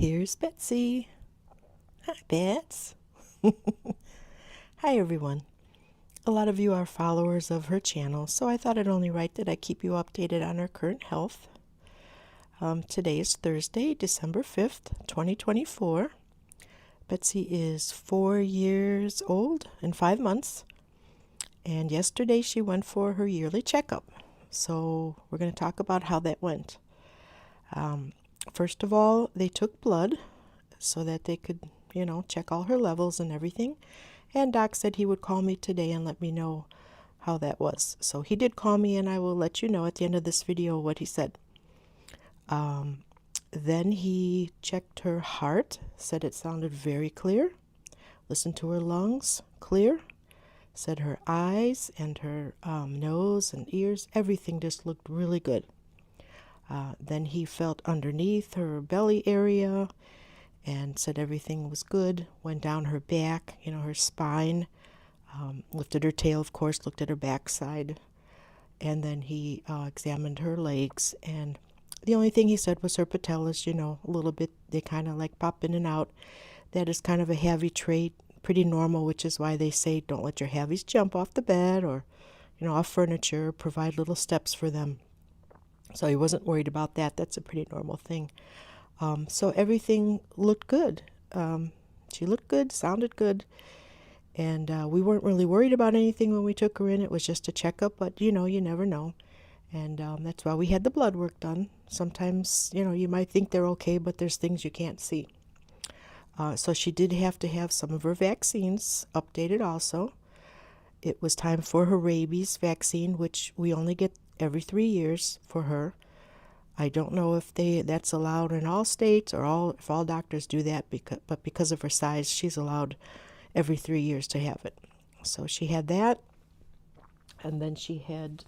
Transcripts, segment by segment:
Here's Betsy. Hi, Bets. Hi, everyone. A lot of you are followers of her channel, so I thought it only right that I keep you updated on her current health. Today is Thursday, December 5th, 2024. Betsy is 4 years old and 5 months, and yesterday she went for her yearly checkup. So we're going to talk about how that went. First of all, they took blood so that they could, check all her levels and everything. And Doc said he would call me today and let me know how that was. So he did call me, and I will let you know at the end of this video what he said. Then he checked her heart, said it sounded very clear. Listened to her lungs, clear. Said her eyes and her nose and ears, everything just looked really good. Then he felt underneath her belly area and said everything was good. Went down her back, her spine, lifted her tail, of course, looked at her backside. And then he examined her legs. And the only thing he said was her patellas, a little bit, they kind of like pop in and out. That is kind of a heavy trait, pretty normal, which is why they say don't let your heavies jump off the bed or, off furniture. Provide little steps for them. So he wasn't worried about that. That's a pretty normal thing. So everything looked good. She looked good, sounded good. And we weren't really worried about anything when we took her in. It was just a checkup, but you never know. And that's why we had the blood work done. Sometimes, you might think they're okay, but there's things you can't see. So she did have to have some of her vaccines updated also. It was time for her rabies vaccine, which we only get every 3 years for her. I don't know if that's allowed in all states or if all doctors do that, but because of her size, she's allowed every 3 years to have it. So she had that, and then she had,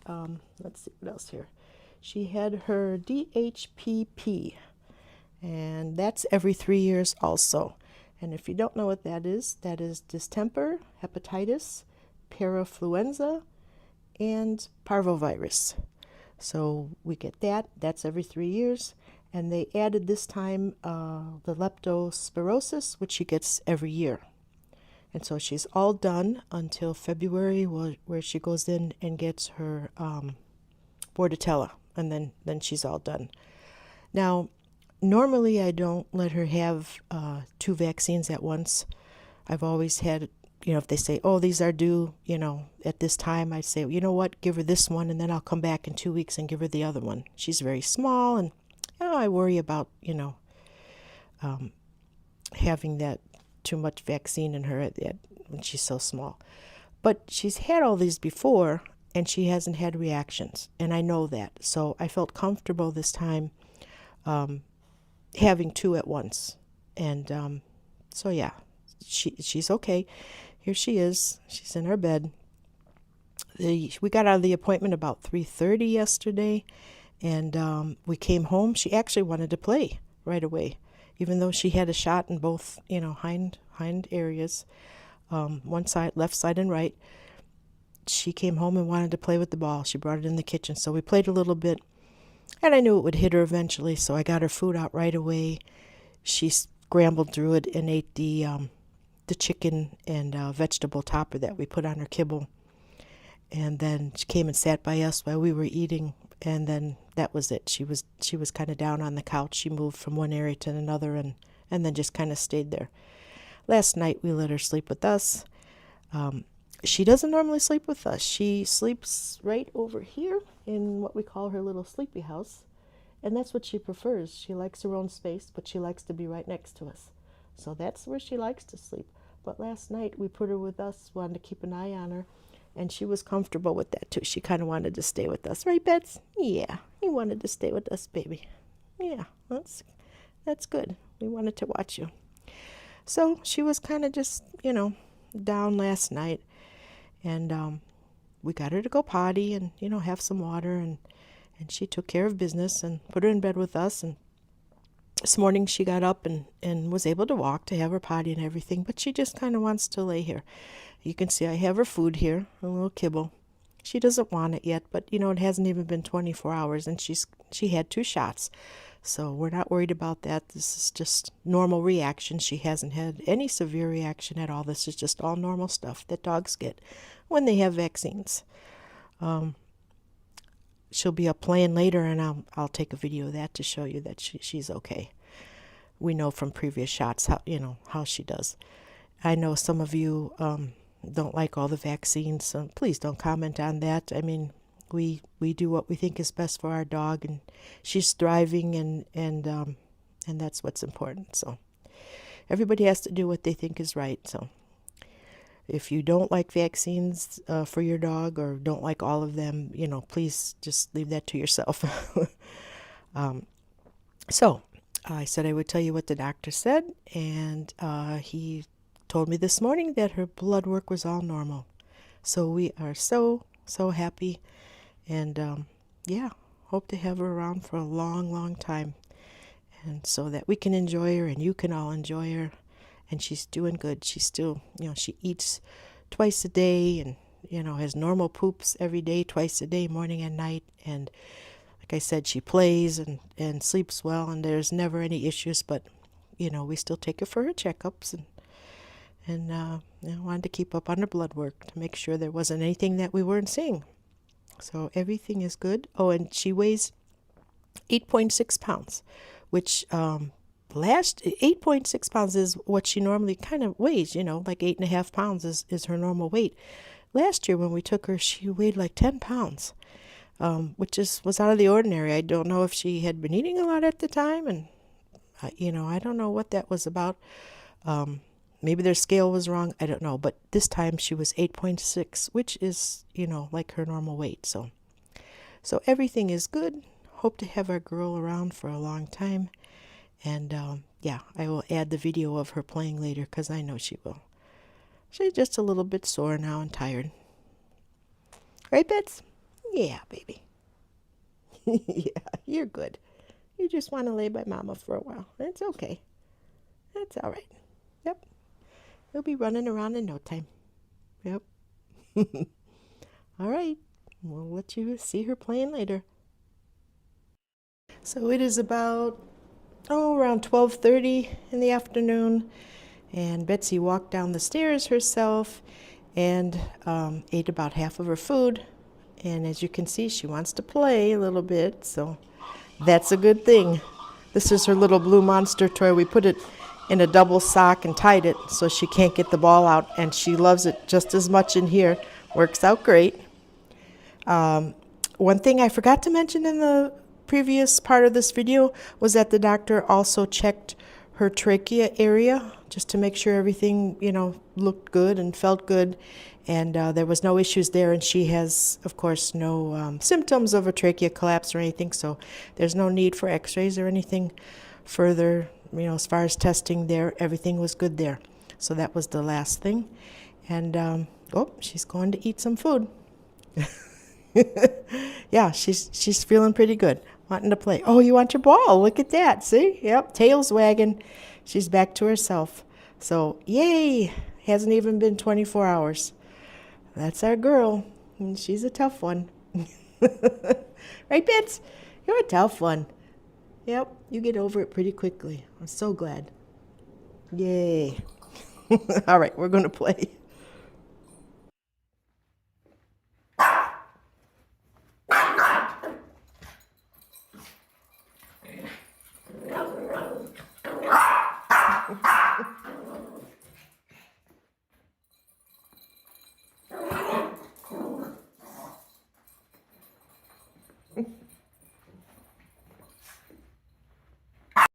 let's see what else here. She had her DHPP, and that's every 3 years also. And if you don't know what that is distemper, hepatitis, parainfluenza, and parvovirus. So we get that. That's every 3 years. And they added this time the leptospirosis, which she gets every year. And so she's all done until February, where she goes in and gets her Patella, and then she's all done. Now, normally I don't let her have 2 vaccines at once. I've always had, if they say, oh, these are due, at this time, I say, you know what, give her this one, and then I'll come back in 2 weeks and give her the other one. She's very small, and I worry about, having that too much vaccine in her when she's so small. But she's had all these before, and she hasn't had reactions, and I know that. So I felt comfortable this time having 2 at once. And so, yeah, she's okay. Here she is. She's in her bed. We got out of the appointment about 3:30 yesterday, and we came home. She actually wanted to play right away, even though she had a shot in both, hind areas, one side, left side and right. She came home and wanted to play with the ball. She brought it in the kitchen, so we played a little bit, and I knew it would hit her eventually, so I got her food out right away. She scrambled through it and ate the chicken and vegetable topper that we put on her kibble. And then she came and sat by us while we were eating, and then that was it. She was kind of down on the couch. She moved from one area to another and then just kind of stayed there. Last night we let her sleep with us. She doesn't normally sleep with us. She sleeps right over here in what we call her little sleepy house, and that's what she prefers. She likes her own space, but she likes to be right next to us. So that's where she likes to sleep. But last night we put her with us, wanted to keep an eye on her, and she was comfortable with that too. She kind of wanted to stay with us. Right, Bets? Yeah, you wanted to stay with us, baby. Yeah, that's good. We wanted to watch you. So she was kind of just, down last night. And we got her to go potty and, have some water. And she took care of business and put her in bed with us. And this morning she got up and was able to walk, to have her potty and everything. But she just kind of wants to lay here. You can see I have her food here, a little kibble. She doesn't want it yet, but, it hasn't even been 24 hours. And she had 2 shots. So we're not worried about that. This is just normal reaction. She hasn't had any severe reaction at all. This is just all normal stuff that dogs get when they have vaccines. She'll be up playing later, and I'll take a video of that to show you that she's okay. We know from previous shots how she does. I know some of you don't like all the vaccines, so please don't comment on that. I mean, we do what we think is best for our dog, and she's thriving, and that's what's important. So everybody has to do what they think is right. So if you don't like vaccines for your dog, or don't like all of them, please just leave that to yourself. So I said I would tell you what the doctor said, and he told me this morning that her blood work was all normal. So we are so happy, and yeah, hope to have her around for a long time, and so that we can enjoy her and you can all enjoy her. And she's doing good. She's still, she eats twice a day, and has normal poops every day, twice a day, morning and night. And like I said, she plays and sleeps well, and there's never any issues. But we still take her for her checkups, and wanted to keep up on her blood work to make sure there wasn't anything that we weren't seeing. So everything is good. Oh, and she weighs 8.6 pounds, which last 8.6 pounds is what she normally kind of weighs, like 8.5 pounds is her normal weight. Last year when we took her, she weighed like 10 pounds, which was out of the ordinary. I don't know if she had been eating a lot at the time, and I don't know what that was about. Maybe their scale was wrong. I don't know. But this time she was 8.6, which is, like her normal weight. So everything is good. Hope to have our girl around for a long time. And yeah, I will add the video of her playing later, because I know she will. She's just a little bit sore now and tired. Right, Bets? Yeah, baby. Yeah, you're good. You just want to lay by Mama for a while. That's okay. That's all right. Yep. You'll be running around in no time. Yep. All right. We'll let you see her playing later. So it is about around 12:30 in the afternoon, and Betsy walked down the stairs herself and ate about half of her food. And as you can see, she wants to play a little bit, so that's a good thing. This is her little blue monster toy. We put it in a double sock and tied it so she can't get the ball out, and she loves it just as much in here. Works out great. One thing I forgot to mention in the previous part of this video was that the doctor also checked her trachea area just to make sure everything, looked good and felt good. And there was no issues there, and she has, of course, no symptoms of a trachea collapse or anything, so there's no need for x-rays or anything further, as far as testing there. Everything was good there. So that was the last thing. And, oh, she's going to eat some food. Yeah, she's feeling pretty good, wanting to play. Oh, you want your ball? Look at that. See? Yep, tail's wagging. She's back to herself. So, yay! Hasn't even been 24 hours. That's our girl, and she's a tough one. Right, Bits? You're a tough one. Yep, you get over it pretty quickly. I'm so glad. Yay. All right, we're going to play.